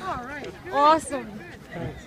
All right. Awesome. Thanks.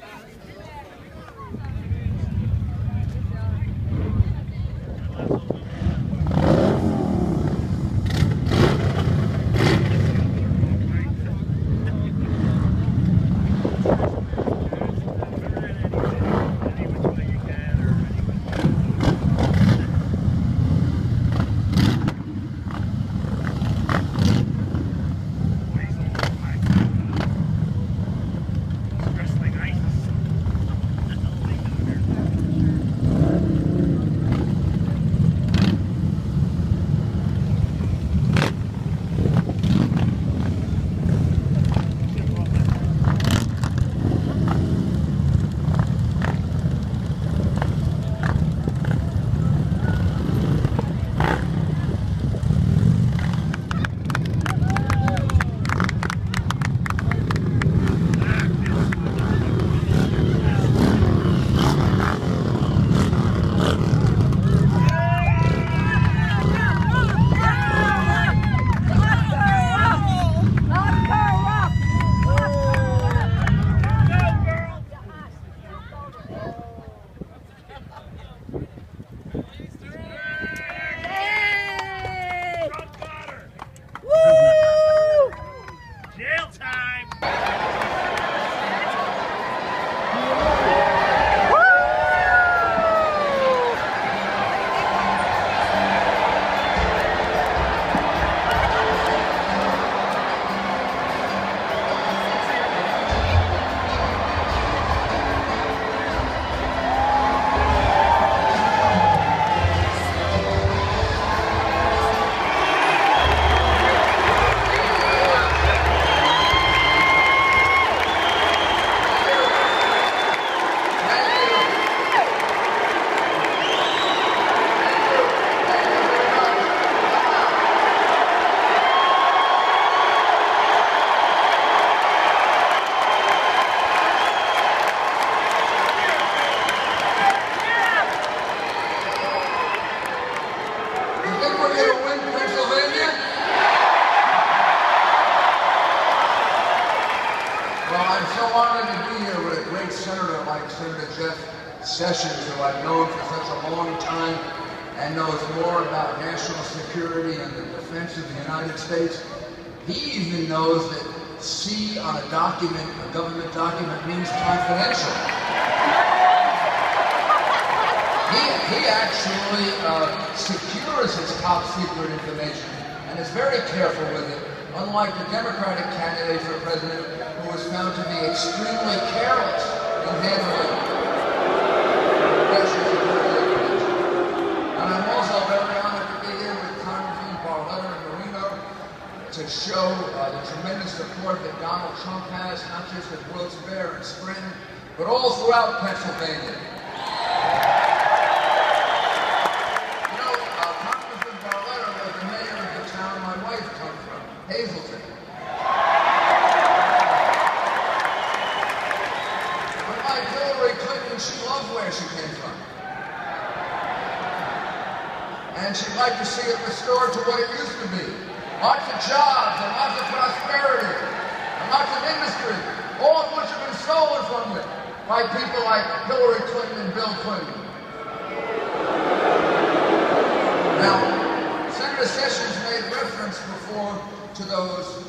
Sessions, who I've known for such a long time and knows more about national security and the defense of the United States. He even knows that C on a document, a government document, means confidential. He actually secures his top secret information and is very careful with it, unlike the Democratic candidate for president who was found to be extremely careless in handling. And I'm also very honored to be here with Congressman Barletta and Marino to show the tremendous support that Donald Trump has, not just at Wilkes-Barre and Spring, but all throughout Pennsylvania. You know, Congressman Barletta was the mayor of the town my wife comes from, Hazleton. Unlike Hillary Clinton, she loves where she came from. And she'd like to see it restored to what it used to be. Lots of jobs and lots of prosperity and lots of industry, all of which have been stolen from it by people like Hillary Clinton and Bill Clinton. Now, Senator Sessions made reference before to those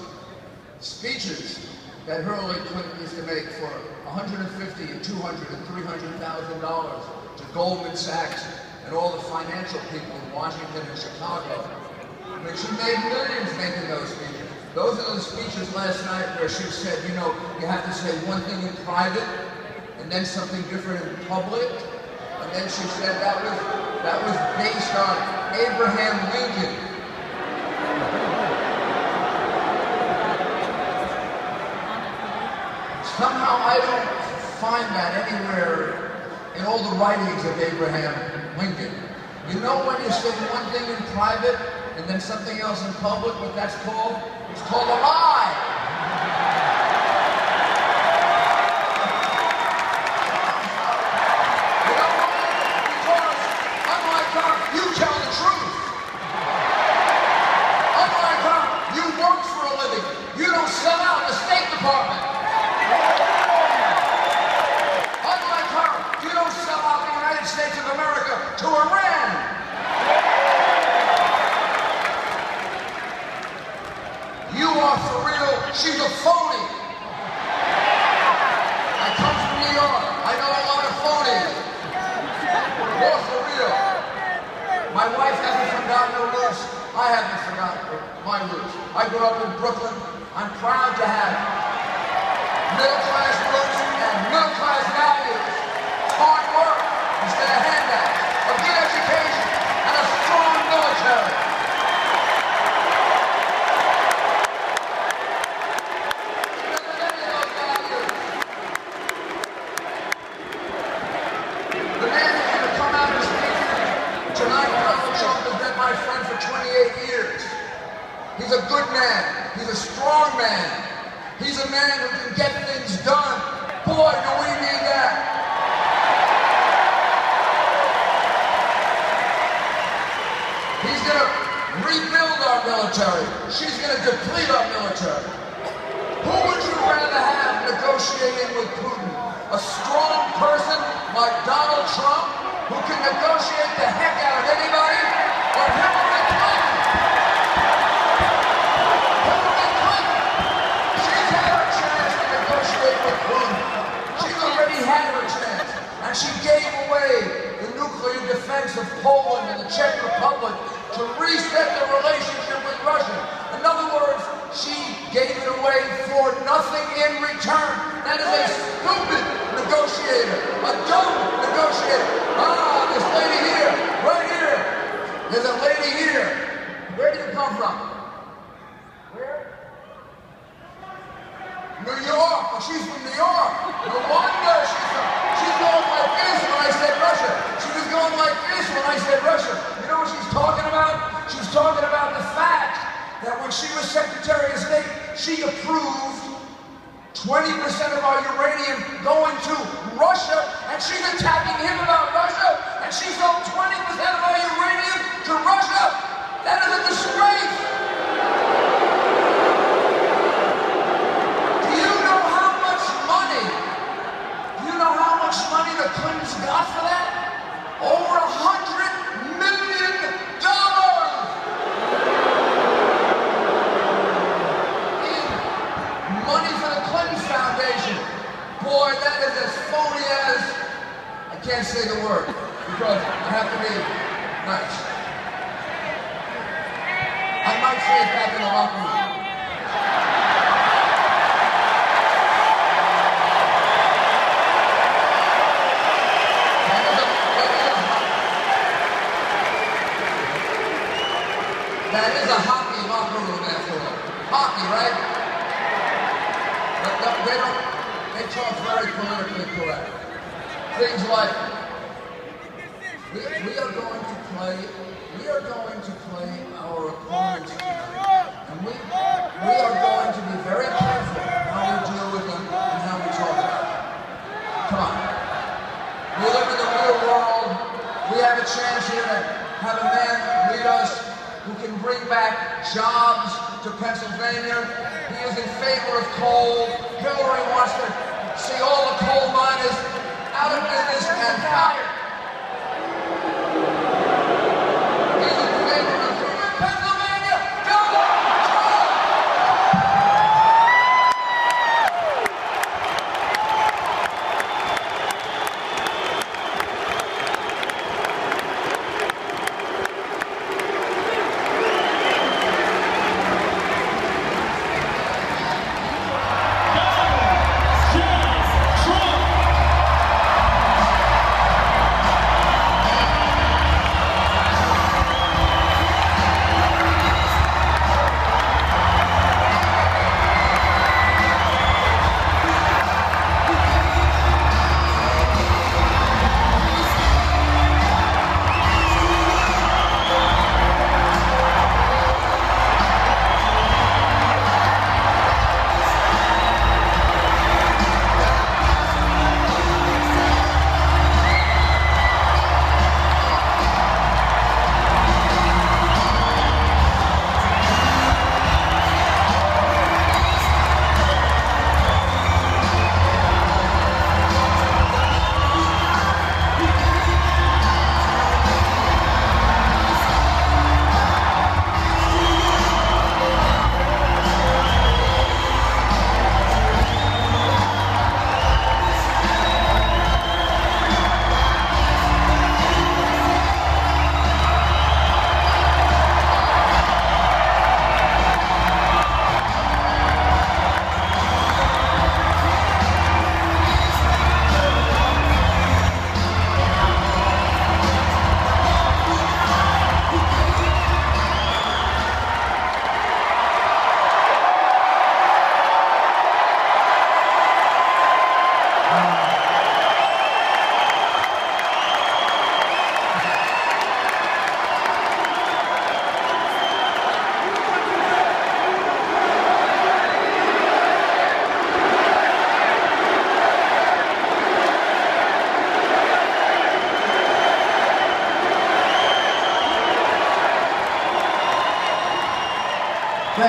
speeches that Hillary Clinton used to make for $150,000 and $200,000 and $300,000 to Goldman Sachs and all the financial people in Washington and Chicago. I mean, she made millions making those speeches. Those are the speeches last night where she said, you know, you have to say one thing in private and then something different in public. And then she said that was based on Abraham Lincoln. Somehow I don't find that anywhere in all the writings of Abraham Lincoln. You know when you say one thing in private and then something else in public, what that's called? It's called a lie. You know why? Because unlike her, you tell the truth. Unlike her, you work for a living. You don't You are for real. She's a phony. I come from New York. I know a lot of phonies. You're for real. My wife hasn't forgotten her roots. I haven't forgotten my roots. I grew up in Brooklyn. I'm proud to have middle-class roots and middle-class values. Hard work instead of handouts. A good education and a strong military. The man who's going to come out and speak tonight, Donald Trump, has been my friend for 28 years. He's a good man. He's a strong man. He's a man who can get things done. Boy, do we need that. He's going to rebuild our military. She's going to deplete our military. Who would you rather have negotiating with Putin? A strong person like Donald Trump, who can negotiate the heck out of anybody, or Hillary Clinton? Hillary Clinton! She's had her chance to negotiate with Putin. She's already had her chance. And she gave away the nuclear defense of Poland and the Czech Republic to reset the relationship with Russia. In other words, she gave it away for nothing in return. That is a stupid negotiator, a dumb negotiator. Ah, this lady here, right here. There's a lady here. Where did you come from? Where? New York. Oh, she's from New York. No wonder she's going like this when I said Russia. She was going like this when I said Russia. You know what she's talking about? She's talking about the fact that when she was Secretary of State, she approved 20% of our uranium going to Russia, and she's attacking him about Russia, and she sold 20% of our uranium to Russia. That is a disgrace. Do you know how much money the Clintons got for that? Over $100 million. Money for the Clinton Foundation. Boy, that is as phony as... I can't say the word because I have to be nice. I might say it back in the locker room. That is a hockey locker room after all. Hockey, right? They talk very politically correct. Things like, we are going to play our opponents tonight. And we are going to be very careful how we deal with them and how we talk about them. Come on. We live in the real world. We have a chance here to have a man lead us who can bring back jobs to Pennsylvania. He is in favor of coal. Hillary wants to see all the coal miners out of business and fired. He's in favor of Pennsylvania. Go!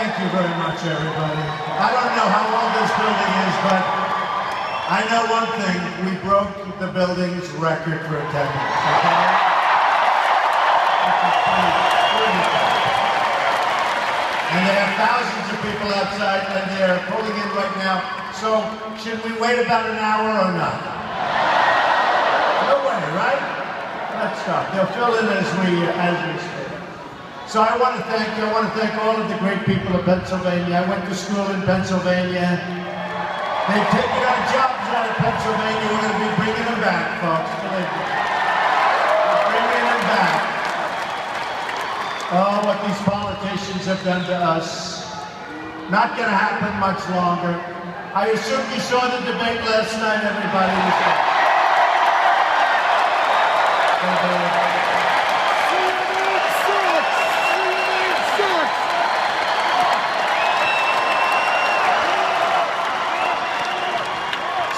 thank you very much, everybody. I don't know how old this building is, but I know one thing. We broke the building's record for attendance, okay? And there are thousands of people outside, and they're pulling in right now. So, should we wait about an hour or not? No way, right? Let's stop. They'll fill in as we speak. So I want to thank all of the great people of Pennsylvania. I went to school in Pennsylvania. They've taken our jobs out of Pennsylvania. We're going to be bringing them back, folks. We're bringing them back. Oh, what these politicians have done to us. Not going to happen much longer. I assume you saw the debate last night, everybody.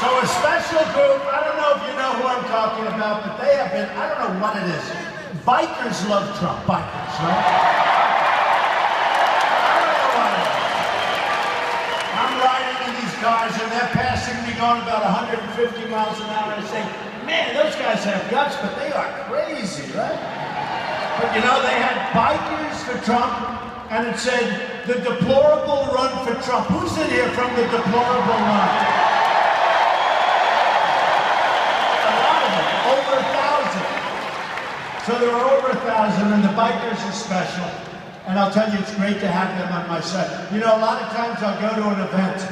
So a special group, I don't know if you know who I'm talking about, but they have been, I don't know what it is. Bikers love Trump, bikers, right? I don't know what it is. I'm riding in these cars and they're passing me going about 150 miles an hour and I say, man, those guys have guts, but they are crazy, right? But you know, they had bikers for Trump and it said, the deplorable run for Trump. Who's in here from the deplorable run? Over 1,000. So there are over 1,000, and the bikers are special. And I'll tell you, it's great to have them on my side. You know, a lot of times I'll go to an event.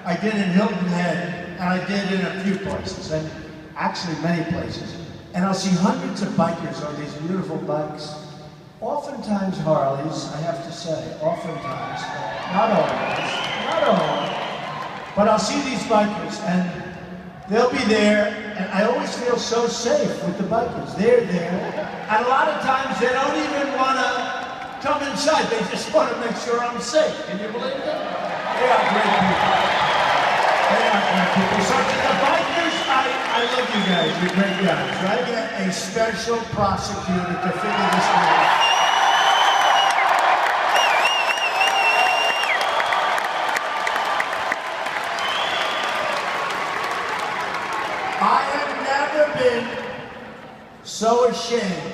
I did in Hilton Head, and I did in a few places, and actually many places. And I'll see hundreds of bikers on these beautiful bikes. Oftentimes Harleys, I have to say, oftentimes, not always. But I'll see these bikers, and they'll be there, and I always feel so safe with the bikers. They're there, and a lot of times they don't even want to come inside. They just want to make sure I'm safe. Can you believe it? They are great people. They are great people. So to the bikers, I love you guys. You're great guys, right? Get a special prosecutor to figure this out. Been so ashamed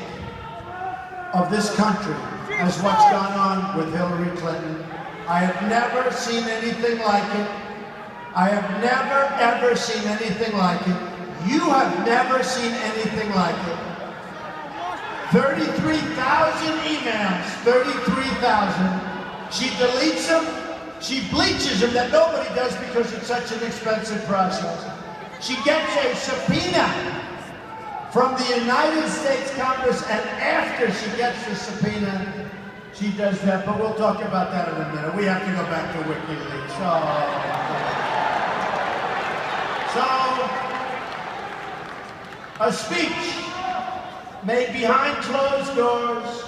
of this country as what's gone on with Hillary Clinton. I have never seen anything like it. I have never, ever seen anything like it. You have never seen anything like it. 33,000 emails, 33,000. She deletes them, she bleaches them, that nobody does because it's such an expensive process. She gets a subpoena from the United States Congress, and after she gets the subpoena, she does that, but we'll talk about that in a minute. We have to go back to WikiLeaks. So, a speech made behind closed doors,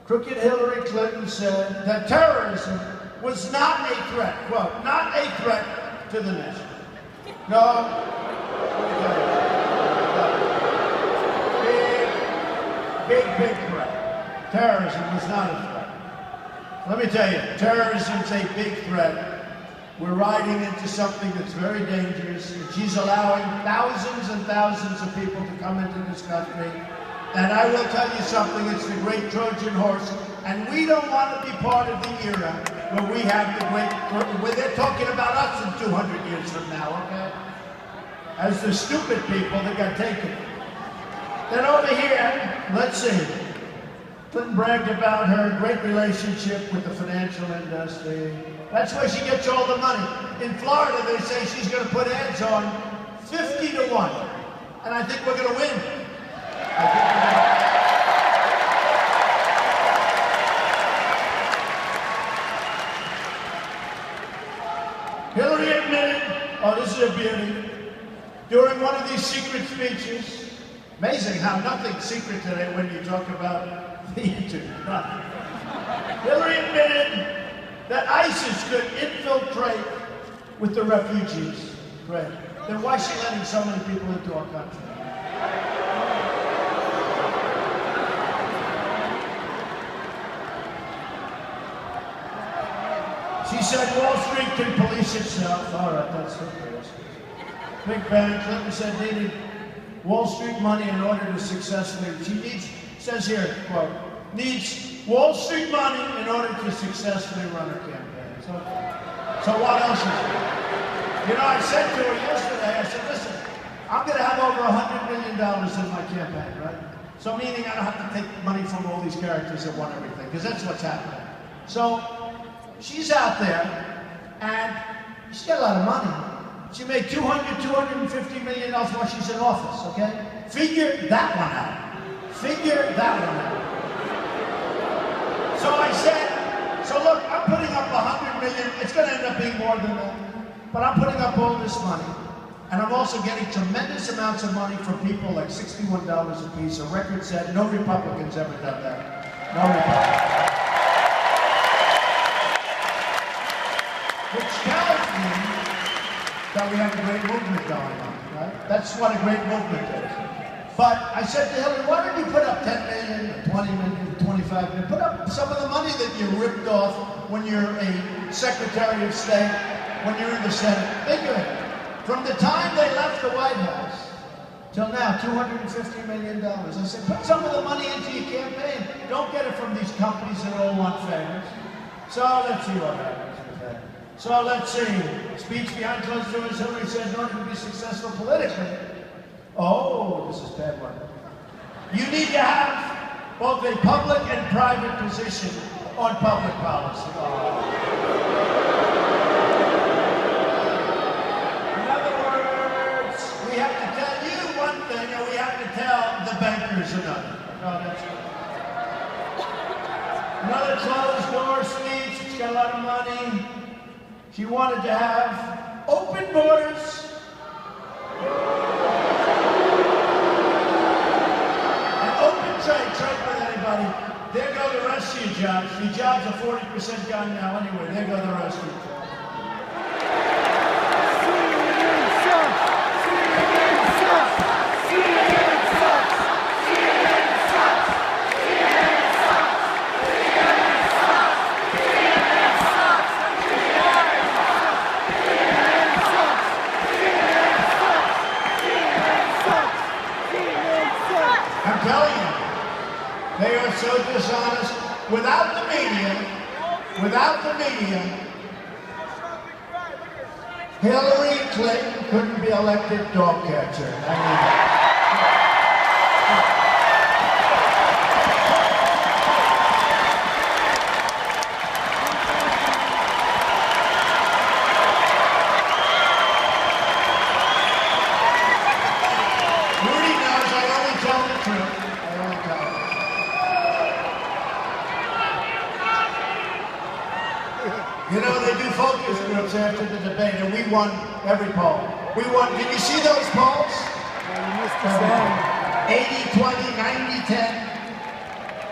crooked Hillary Clinton said that terrorism was not a threat, quote, not a threat to the nation. No, big threat. Terrorism was not a threat. Let me tell you, terrorism's a big threat. We're riding into something that's very dangerous. And she's allowing thousands and thousands of people to come into this country. And I will tell you something, it's the great Trojan horse. And we don't want to be part of the era where we have the great, where they're talking about us in 200 years from now, okay? As the stupid people that got taken. Then over here, let's see. Clinton bragged about her great relationship with the financial industry. That's where she gets all the money. In Florida, they say she's going to put ads on 50 to 1. And I think we're going to win. Hillary admitted, oh, this is a beauty, during one of these secret speeches. Amazing how nothing's secret today when you talk about the internet. Nothing. Hillary admitted that ISIS could infiltrate with the refugees. Great. Then why is she letting so many people into our country? She said Wall Street can police itself. All right, that's okay. Big Ben, Clinton said needed Wall Street money in order to successfully, she needs, says here, quote, needs Wall Street money in order to successfully run her campaign. So what else is it? You know, I said to her yesterday, I said, listen, I'm going to have over $100 million in my campaign, right? So meaning I don't have to take money from all these characters that want everything, because that's what's happening. So she's out there, and she's got a lot of money. She made $250 million while she's in office, okay? Figure that one out. Figure that one out. So I said, so look, I'm putting up $100 million. It's going to end up being more than that. But I'm putting up all this money. And I'm also getting tremendous amounts of money from people like $61 a piece. A record set. No Republican's ever done that. No Republican. Which tells me that we have a great movement going on, right? That's what a great movement is. But I said to Hillary, why don't you put up 10 million, or 20 million, or 25 million? Put up some of the money that you ripped off when you're a Secretary of State, when you're in the Senate. Think of it. From the time they left the White House till now, $250 million. I said, put some of the money into your campaign. Don't get it from these companies that all want favors. So let's see what happens with that. So let's see. Speech behind closed doors, Hillary said, in order to be successful politically. Oh, this is a bad one. You need to have both a public and private position on public policy. Oh. In other words, we have to tell you one thing, and we have to tell the bankers another. Oh, that's good. Another closed door speech. She's got a lot of money. She wanted to have open borders and open trade with anybody. There go the rest of your jobs. Your jobs are 40% gone now anyway. There go the rest of your jobs. They are so dishonest. Without the media, Hillary Clinton couldn't be elected dog catcher. Rudy knows I only tell the truth. You know, they do focus groups after the debate, and we won every poll. We won, did you see those polls? 80, 20, 90, 10.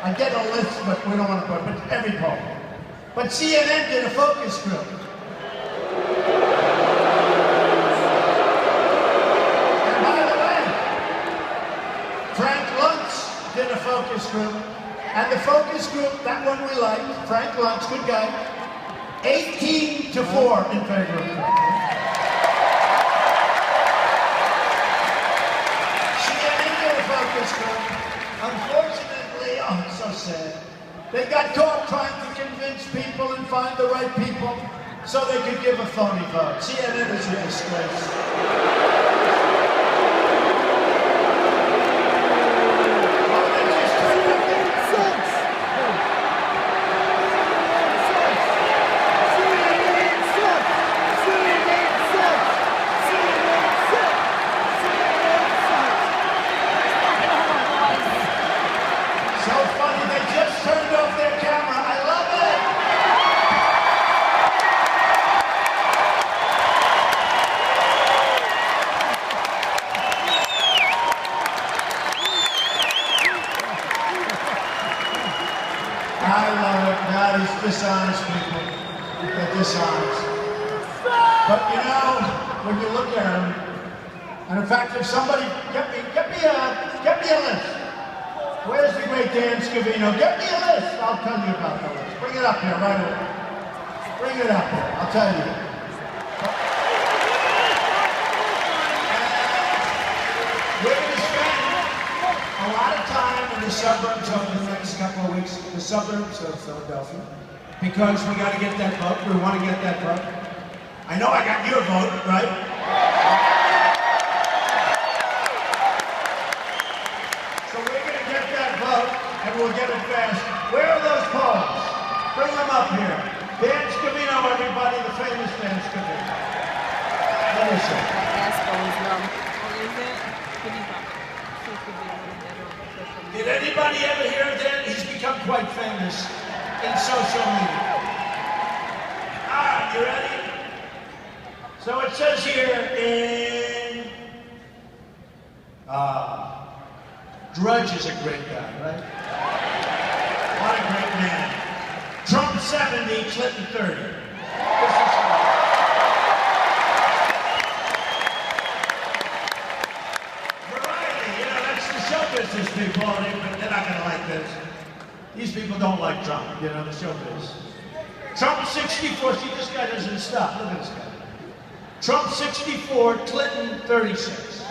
I get a list, but we don't want to put it, but every poll. But CNN did a focus group. And by the way, Frank Luntz did a focus group. And the focus group, that one we liked, Frank Luntz, good guy, 18-4 in favor of Trump. CNN did a focus group. Unfortunately, oh, it's so sad. They got caught trying to convince people and find the right people so they could give a phony vote. CNN is a disgrace. I love it. Now these dishonest people, they're dishonest. But you know, when you look at them, and in fact, if somebody get me a list. Where's the great Dan Scavino? Get me a list. I'll tell you about the list. Bring it up here right away. Bring it up here, I'll tell you. We're going to spend a lot of time in the suburbs over the next couple of weeks, the suburbs of Philadelphia, because we got to get that vote. We want to get that vote. I know I got your vote, right? So we're going to get that vote, and we'll get it fast. Where are those poems? Bring them up here. Dan Scavino, everybody, the famous Dan Scavino. Let me see. Did anybody ever hear of Dan? He's become quite famous in social media. All right, you ready? So it says here in... Drudge is a great guy, right? What a great man. Trump 70, Clinton 30. Variety, you know, that's the show business people, but they're not going to like this. These people don't like Trump, you know, the show business. Trump 64, see, this guy doesn't stop. Look at this guy. Trump 64, Clinton 36.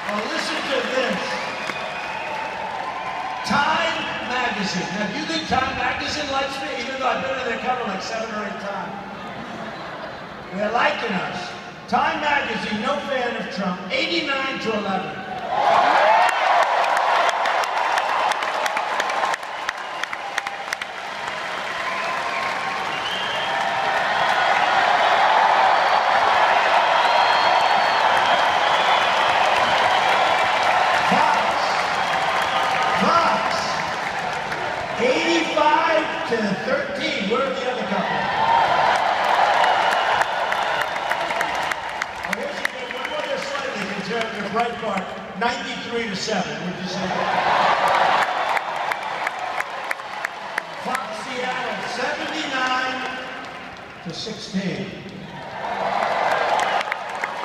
Well, listen to this. Time Magazine. Now, do you think Time Magazine likes me? Even though I've been on their cover like 7 or 8 times. They're liking us. Time Magazine, no fan of Trump. 89 to 11. Fox. 85 to 13. Where are the other couple? Oh, here's a good one. Well, they're slightly conservative. Breitbart, 93 to 7. Would you say that? Fox Seattle, 79 to 16.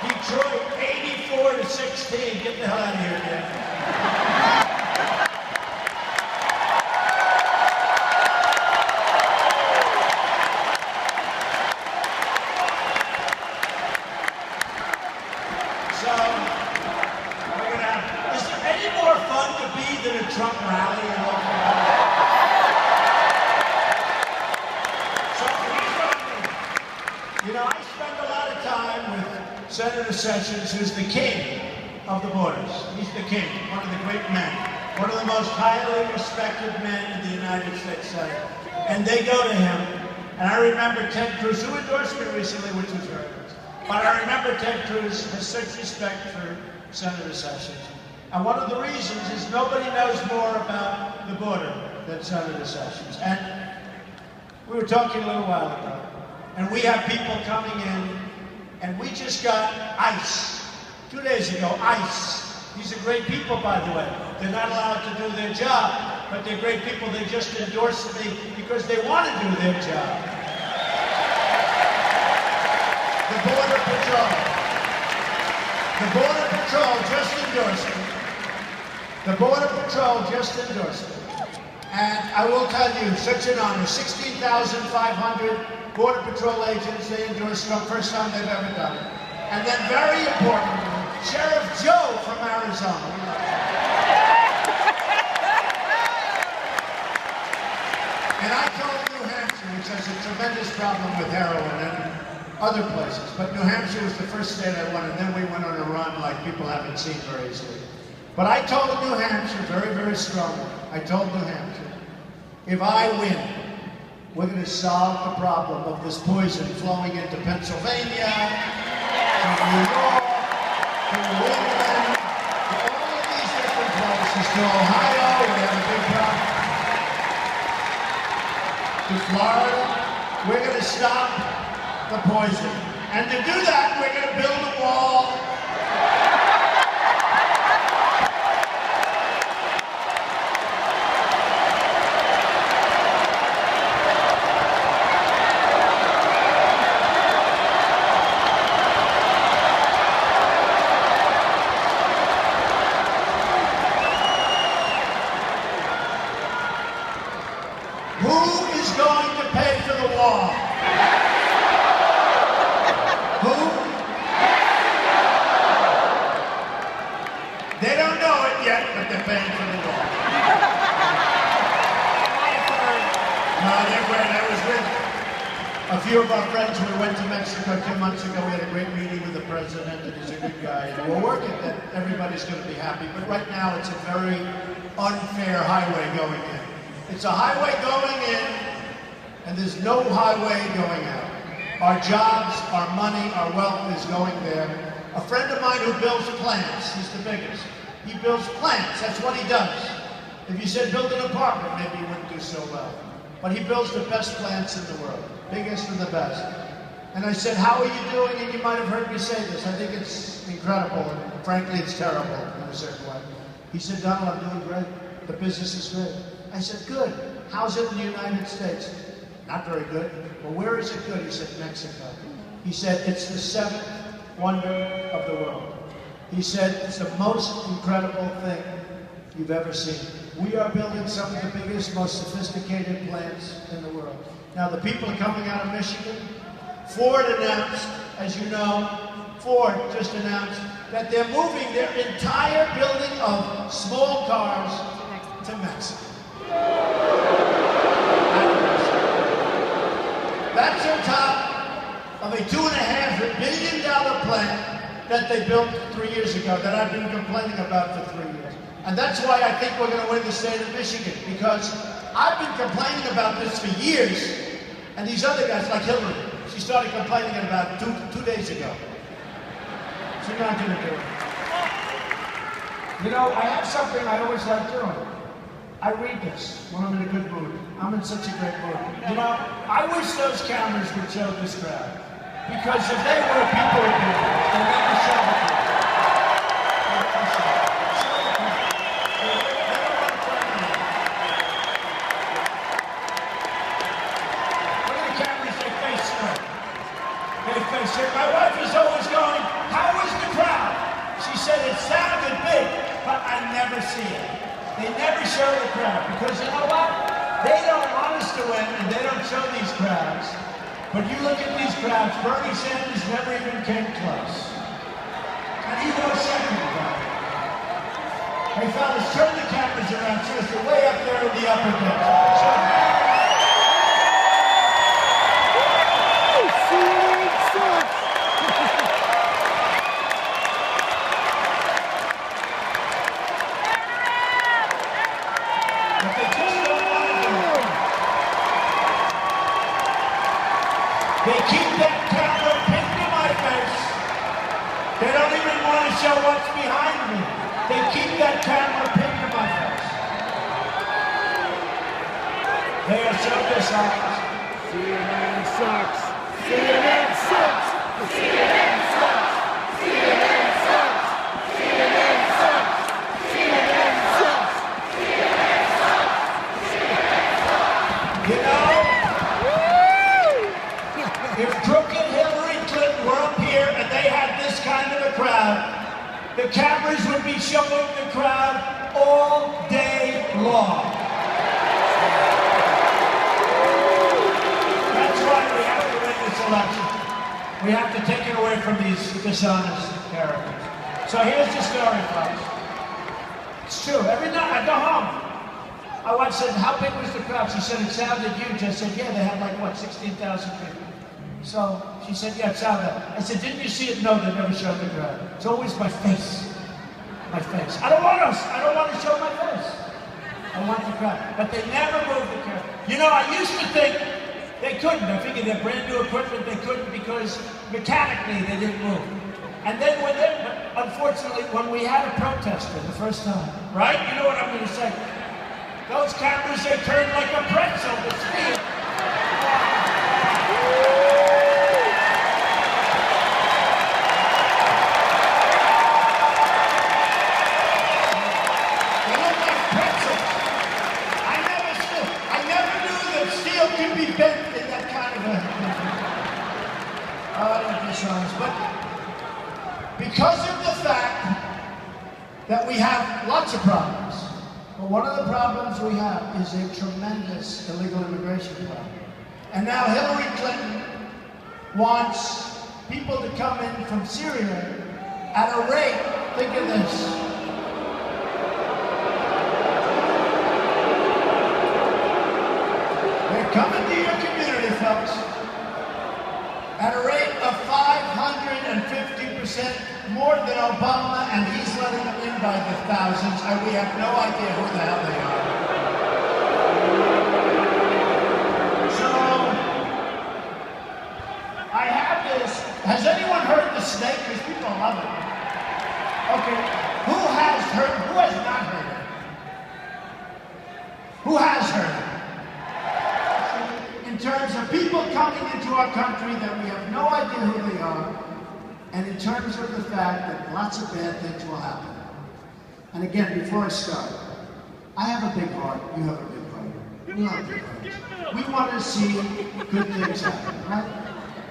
Detroit, 84 to 16. Get the hell out of here, Dan. So, we're gonna have, is there any more fun to be than a Trump rally? So here's what I mean. You know, I spend a lot of time with Senator Sessions, who's the king of the borders. He's the king, one of the great men, one of the most highly respected men in the United States Senate. And they go to him, and I remember Ted Cruz, who endorsed me recently, which was very good. But I remember Ted Cruz has such respect for Senator Sessions. And one of the reasons is nobody knows more about the border than Senator Sessions. And we were talking a little while ago, and we have people coming in, and we just got ICE. 2 days ago, ICE. These are great people, by the way. They're not allowed to do their job, but they're great people. They just endorsed me because they want to do their job. The Border Patrol. The Border Patrol just endorsed me. The Border Patrol just endorsed me. And I will tell you, such an honor. 16,500 Border Patrol agents, they endorsed Trump, first time they've ever done it. And then very importantly, Sheriff Joe from Arizona. And I told New Hampshire, which has a tremendous problem with heroin and other places, but New Hampshire was the first state I won, and then we went on a run like people haven't seen very easily. But I told New Hampshire very, very strongly, I told New Hampshire, if I win, we're going to solve the problem of this poison flowing into Pennsylvania, to New York, to New England, to all of these different places, to Ohio, we have a big problem, to Florida. We're going to stop the poison. And to do that, we're going to build a wall. Who is going to pay for the wall? Who? They don't know it yet, but they're paying for the wall. No, they're great. I was with a few of our friends. We went to Mexico 2 months ago. We had a great meeting with the president, and he's a good guy. And we're working that everybody's going to be happy. But right now, it's a very unfair highway going in. It's a highway going in, and there's no highway going out. Our jobs, our money, our wealth is going there. A friend of mine who builds plants, he's the biggest. He builds plants, that's what he does. If you said build an apartment, maybe he wouldn't do so well. But he builds the best plants in the world, biggest and the best. And I said, how are you doing? And you might have heard me say this. I think it's incredible, and frankly, it's terrible in a certain way. He said, Donald, I'm doing great. The business is great. I said, good. How's it in the United States? Not very good. Well, where is it good? He said, Mexico. He said, it's the seventh wonder of the world. He said, it's the most incredible thing you've ever seen. We are building some of the biggest, most sophisticated plants in the world. Now, the people are coming out of Michigan. Ford announced, as you know, Ford just announced that they're moving their entire building of small cars to Mexico. That's on top of a $2.5 billion plant that they built 3 years ago that I've been complaining about for 3 years. And that's why I think we're going to win the state of Michigan, because I've been complaining about this for years, and these other guys, like Hillary, she started complaining about two days ago. She's not going to do it. You know, I have something I always like doing. I read this when I'm in a good mood. I'm in such a great mood. You know, I wish those cameras would show this crowd. Because if they were, people would do it. They never show the crowd. Look at the cameras, they face straight. They face straight. My wife is always going, how was the crowd? She said it sounded big, but I never see it. They never show the crowd, because you know what? They don't want us to win, and they don't show these crowds. But you look at these crowds, Bernie Sanders never even came close. And he was second about it. Hey fellas, turn the cameras around so it's way up there in the upper deck. They keep that camera pinned to my face. They don't even want to show what's behind me. They keep that camera pinned to my face. They are so dishonest. CNN sucks. CNN sucks. CNN sucks. CNN sucks. CNN sucks. CNN sucks. CNN sucks. You know, if crooked Hillary Clinton were up here and they had this kind of a crowd, the cameras would be showing the crowd all day long. That's why we have to win this election. We have to take it away from these dishonest characters. So here's the story, folks. It's true. Every night I go home. My wife said, how big was the crowd? She said, it sounded huge. I said, yeah, they had like, what, 16,000 people. So she said, yeah, it sounded. I said, didn't you see it? No, they never showed the crowd. It's always my face. My face. I don't want to show my face. I want the crowd. But they never moved the crowd. You know, I used to think they couldn't. I figured they're brand new equipment, they couldn't because mechanically they didn't move. And then unfortunately, when we had a protester the first time, right? You know what I'm going to say. Those cameras, they turned like a pretzel to speed. But because of the fact that we have lots of problems, but one of the problems we have is a tremendous illegal immigration. And now Hillary Clinton wants people to come in from Syria at a rate, think of this. They're coming to your community, folks, at a rate of 550% more than Obama, and he's letting them in by the thousands, and we have no idea who the hell they are. So, I have this. Has anyone heard the snake? Because people love it. Okay, who has not heard it? Who has heard it? In terms of people coming into our country that we have no idea who they are, and in terms of the fact that lots of bad things will happen. And again, before I start, I have a big heart, you have a big heart. We have big hearts. We want to see good things happen, right?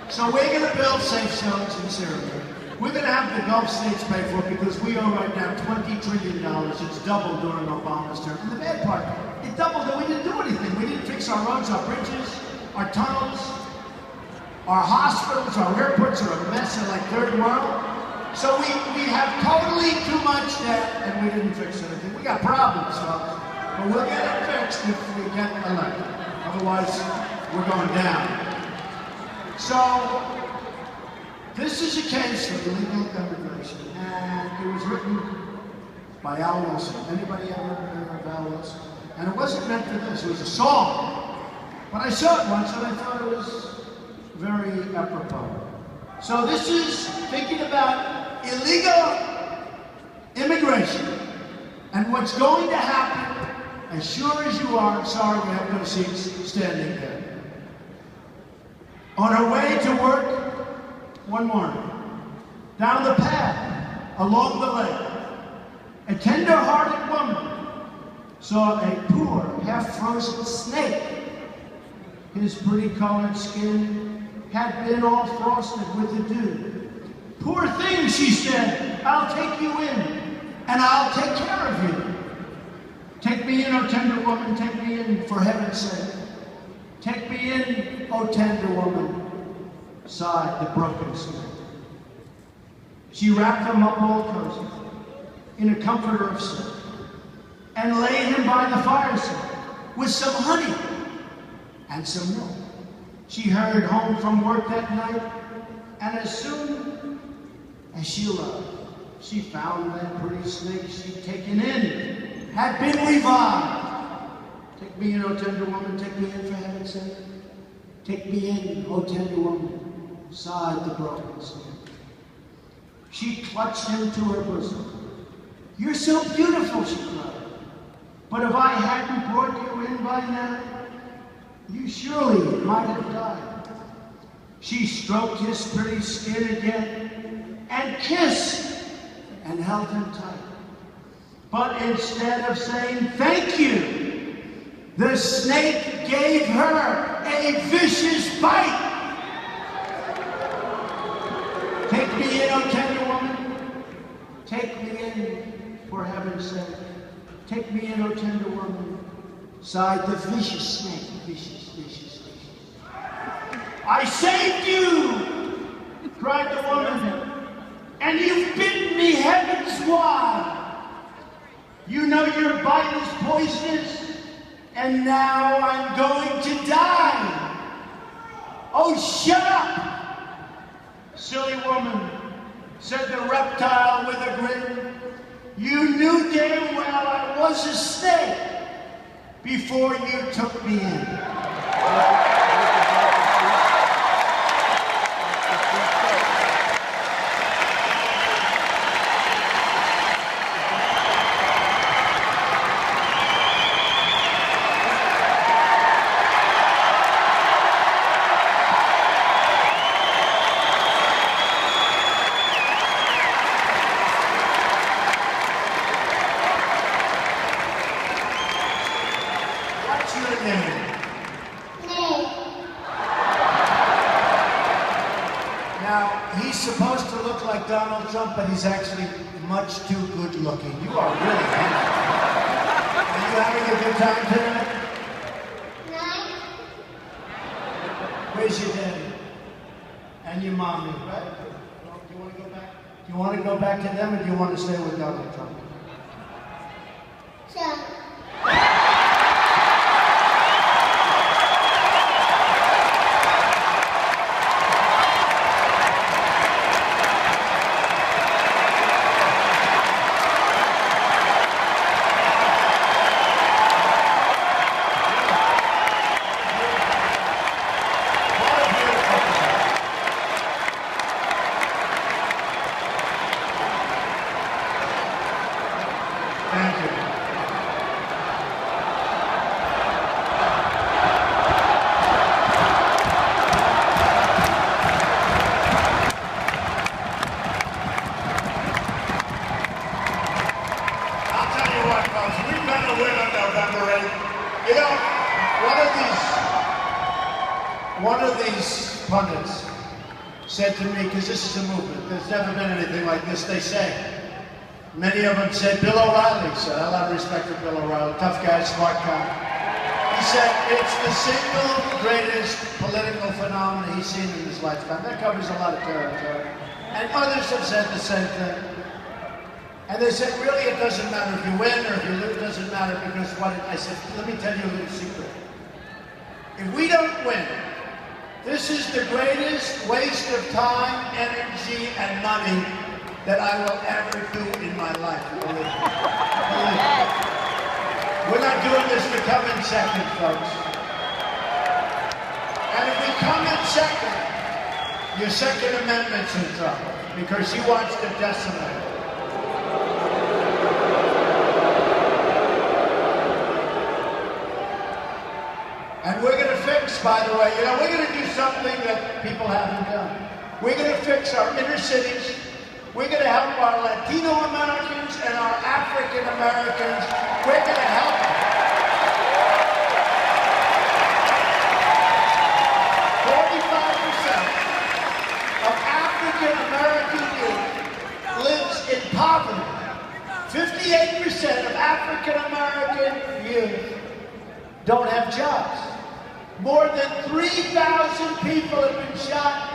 So we're going to build safe zones in Syria. We're going to have the Gulf states pay for it because we owe right now $20 trillion. It's doubled during Obama's term. And the bad part, it doubled and we didn't do anything. We didn't fix our roads, our bridges, our tunnels, our hospitals, our airports are a mess in like third world. So we have totally too much debt and we didn't fix anything. We got problems, folks. But we'll get it fixed if we get elected. Otherwise, we're going down. So, this is a case of illegal immigration, and it was written by Al Wilson. Anybody ever heard of Al Wilson? And it wasn't meant for this, it was a song. But I saw it once and I thought it was very apropos. So this is thinking about illegal immigration and what's going to happen as sure as you are. Sorry, we have no seats standing there. On her way to work one morning, down the path, along the lake, a tender-hearted woman saw a poor, half-frozen snake. His pretty colored skin had been all frosted with the dew. Poor thing, she said, I'll take you in, and I'll take care of you. Take me in, oh tender woman, take me in, for heaven's sake. Take me in, oh tender woman, sighed the broken snake. She wrapped him up all cozy in a comforter of silk and laid him by the fireside with some honey and some milk. She hurried home from work that night, and as soon as she arrived, she found that pretty snake she'd taken in had been revived. Take me in, oh tender woman, take me in for heaven's sake. Take me in, oh tender woman, sighed the broken snake. She clutched him to her bosom. You're so beautiful, she cried. But if I hadn't brought you in by now, you surely might have died. She stroked his pretty skin again and kissed and held him tight. But instead of saying thank you, the snake gave her a vicious bite. Take me in, oh tender woman. Take me in, for heaven's sake. Take me in, oh tender woman. Sighed the vicious snake. Vicious, vicious, vicious. I saved you, cried the woman, and you've bitten me heavens wide. You know your bite is poisonous, and now I'm going to die. Oh, shut up, silly woman, said the reptile with a grin. You knew damn well I was a snake before you took me in. Donald Trump, but he's actually much too good looking. You are really handsome. Are you having a good time tonight? No. Where's your daddy? And your mommy, right? Do you want to go back? Do you want to go back to them, or do you want to stay with Donald Trump? Sure. Thank you. I'll tell you what, folks, we're going to win on November 8th. You know, one of these pundits said to me, because this is a movement, there's never been anything like this, they say. Many of them said, Bill O'Reilly said, I love respect for Bill O'Reilly, tough guy, smart guy. He said, it's the single greatest political phenomenon he's seen in his lifetime. That covers a lot of territory. And others have said the same thing. And they said, really, it doesn't matter if you win or if you lose, it doesn't matter because what I said, let me tell you a little secret. If we don't win, this is the greatest waste of time, energy, and money that I will ever do in my life. Believe me. Believe me. We're not doing this to come in second, folks. And if we come in second, your Second Amendment's in trouble because he wants to decimate. And we're going to fix, by the way, you know, we're going to do something that people haven't done. We're going to fix our inner cities. We're going to help our Latino Americans and our African Americans. We're going to help them. 45% of African American youth lives in poverty. 58% of African American youth don't have jobs. More than 3,000 people have been shot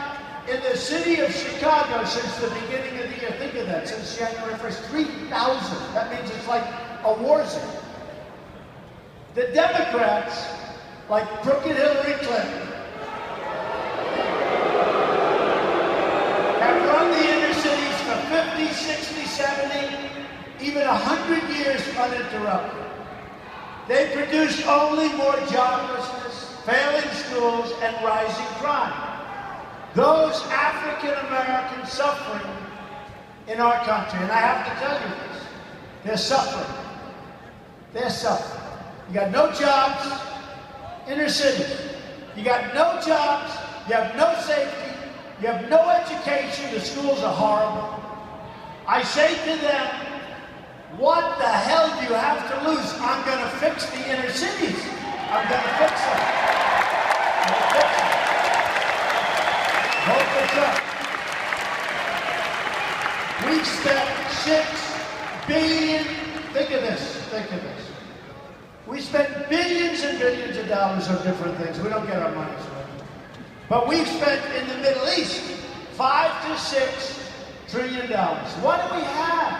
in the city of Chicago since the beginning of the year. Think of that, since January 1st, 3,000. That means it's like a war zone. The Democrats, like crooked Hillary Clinton, have run the inner cities for 50, 60, 70, even 100 years uninterrupted. They produced only more joblessness, failing schools, and rising crime. Those African Americans suffering in our country, and I have to tell you this, they're suffering. They're suffering. You got no jobs, inner cities. You got no jobs, you have no safety, you have no education, the schools are horrible. I say to them, what the hell do you have to lose? I'm going to fix the inner cities. I'm going to fix them. I'm going to fix them. Vote for Trump. We've spent $6 billion, think of this. We spent billions and billions of dollars on different things. We don't get our money's worth. But we've spent in the Middle East $5 to $6 trillion. What do we have?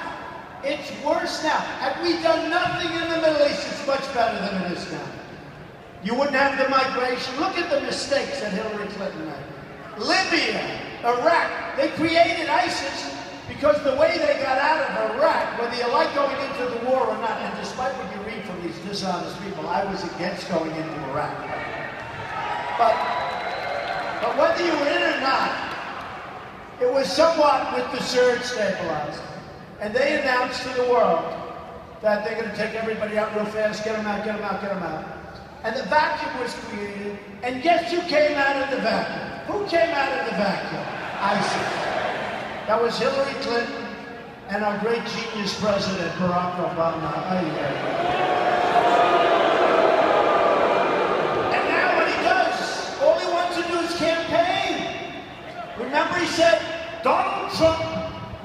It's worse now. Had we done nothing in the Middle East, it's much better than it is now. You wouldn't have the migration. Look at the mistakes that Hillary Clinton made. Libya, Iraq, they created ISIS because the way they got out of Iraq, whether you like going into the war or not, and despite what you read from these dishonest people, I was against going into Iraq. But whether you were in or not, it was somewhat with the surge stabilized. And they announced to the world that they're going to take everybody out real fast, get them out, get them out, get them out. And the vacuum was created, and guess who came out of the vacuum? Who came out of the vacuum? ISIS. That was Hillary Clinton and our great genius president, Barack Obama. And now what he does, all he wants to do is campaign. Remember he said, Donald Trump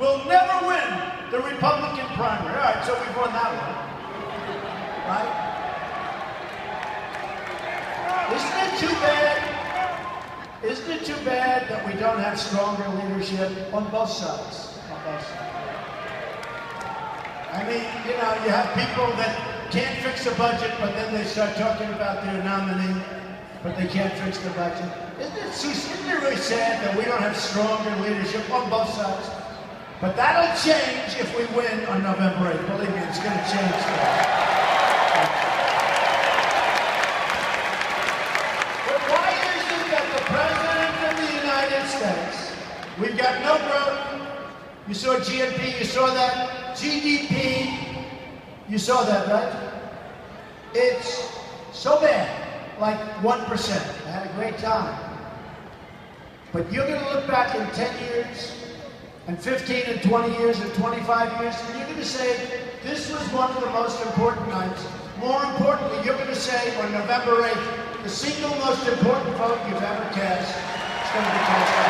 will never win the Republican primary. All right, so we've won that one. Right? Isn't it too bad Isn't it too bad that we don't have stronger leadership on both sides? On both sides. I mean, you know, you have people that can't fix the budget, but then they start talking about their nominee, but they can't fix the budget. Isn't it really sad that we don't have stronger leadership on both sides? But that'll change if we win on November 8th. Believe me, it's going to change that. States. We've got no growth. You saw GNP, you saw that. GDP, you saw that, right? It's so bad, like 1%. I had a great time. But you're going to look back in 10 years, and 15 and 20 years and 25 years, and you're going to say, this was one of the most important nights. More importantly, you're going to say on November 8th, the single most important vote you've ever cast. Going to be cast.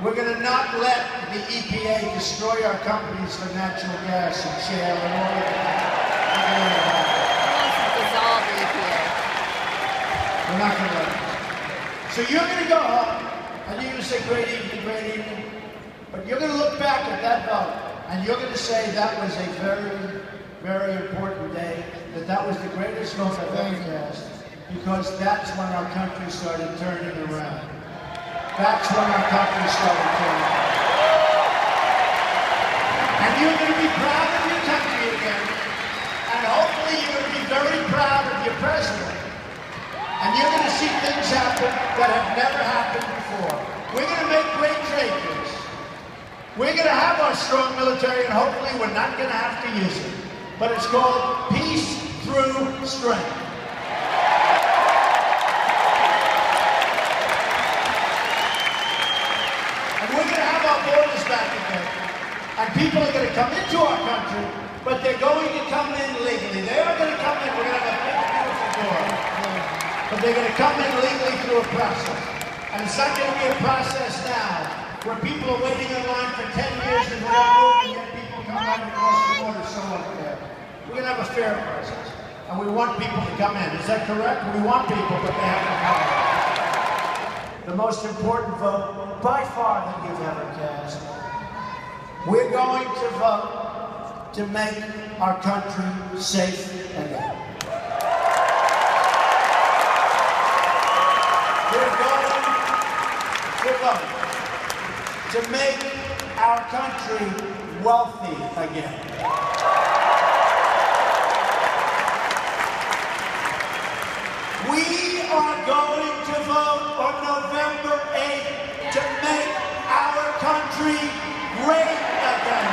We're going to not let the EPA destroy our companies for natural gas and shale and all of that. We're not going to let it. So you're going to go home, and you're going to say, great evening, but you're going to look back at that vote, and you're going to say that was a very, very important day, that was the greatest vote I've ever cast, because that's when our country started turning around. That's when our country started turning around. And you're going to be proud of your country again, and hopefully you're going to be very proud of your president. And you're going to see things happen that have never happened before. We're going to make great trade deals. We're going to have our strong military, and hopefully we're not going to have to use it. But it's called peace through strength. And we're going to have our borders back again. And people are going to come into our country, but they're going to come in legally. They are going to come in. We're going to have a big, beautiful door. But they're going to come in legally through a process. And it's not going to be a process now where people are waiting in line for 10 years and they're not moving, yet people come right across the border so unfair. We're going to have a fair process. And we want people to come in. Is that correct? We want people, but they have to come. The most important vote by far that you've ever cast. We're going to vote to make our country safe again. We're going to vote to make our country wealthy again. We are going to vote on November 8th to make our country great again.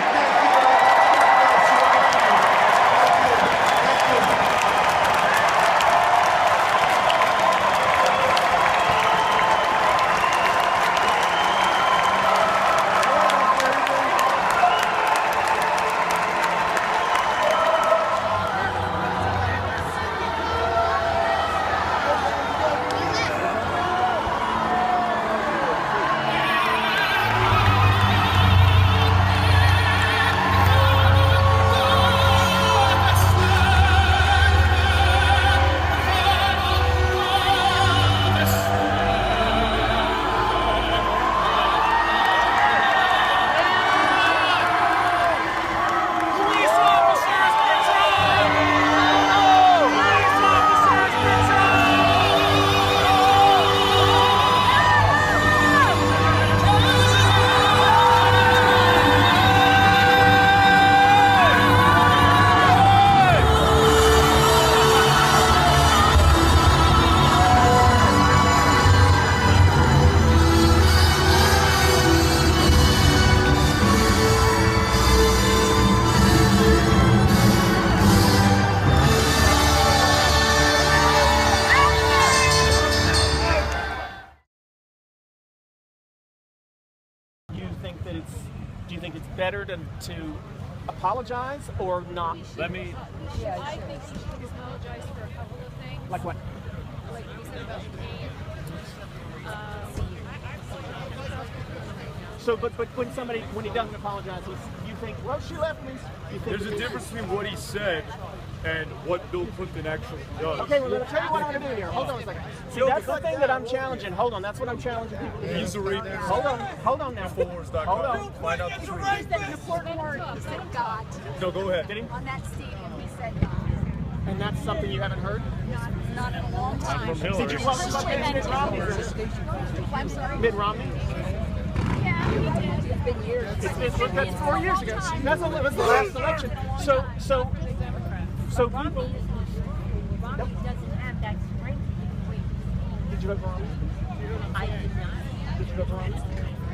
Thank you. better to apologize or not? Let me. I think he should apologize for a couple of things. Like what? Like you said about the game. So, but when he doesn't apologize, you think, well, she left me. You think There's a difference between what he said and what Bill Clinton actually does. Okay, well, let me tell you what I'm going to do here. Hold on a second. See, that's the thing that I'm challenging. Hold on, that's what I'm challenging people to do. He's a rapist. Hold on now. Infowars.com. Hold on. Find out the truth. An important word. He said God. No, go ahead. Did he? On that stadium, he said God. And that's something you haven't heard? Not in a long time. From Hillary. Did you watch Mitt Romney? I'm sorry. Mitt Romney? It's been years. That's 4 years ago. That was the last election. So people. Romney doesn't have that strength. Did you vote for Romney? I did not. Did you vote for Romney?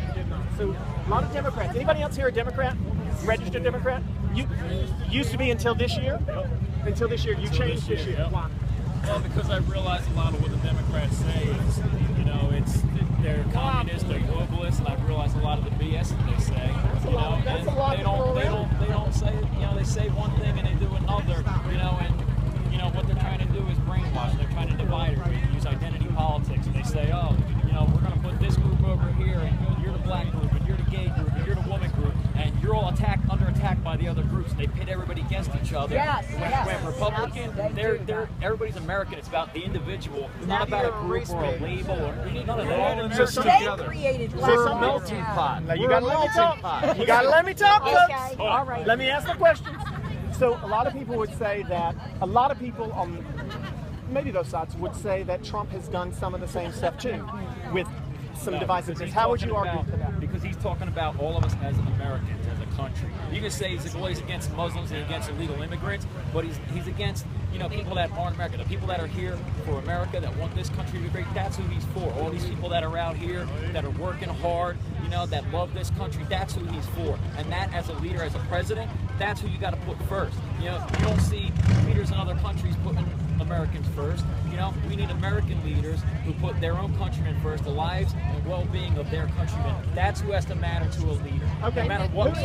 You did not. So a lot of Democrats. Anybody else here a Democrat? Registered Democrat? You used to be until this year? Until this year. You changed this year. Why? Well, because I realize a lot of what the Democrats say is, they're communists, they're globalists, and I've realized a lot of the BS that they say. And they don't say, they say one thing and they do another, and what they're trying to do is brainwash. They're trying to divide it. They use identity politics, and they say, we're going to put this group over here, and you're the black group, and you're the gay group, and you're the woman group, and you're all under attack by the other groups. They pit everybody against each other. Yes, When Republican, everybody's American. It's about the individual, not about a group or a label or none of that. So They created We're a melting pot. Now you gotta let me talk. You gotta let me talk, folks. Okay, all right. Let me ask the question. So a lot of people would say that a lot of people on maybe those sides would say that Trump has done some of the same stuff too, with some divisiveness. How would you argue for that? Because he's talking about all of us as Americans, as a country. You can say he's against Muslims and against illegal immigrants, but he's against people that aren't American, the people that are here for America, that want this country to be great. That's who he's for. All these people that are out here, that are working hard, that love this country. That's who he's for. And that, as a leader, as a president, that's who you got to put first. You don't see leaders in other countries putting Americans first. We need American leaders who put their own countrymen first, the lives and well-being of their countrymen. That's who has to matter to a leader. Okay. No matter what.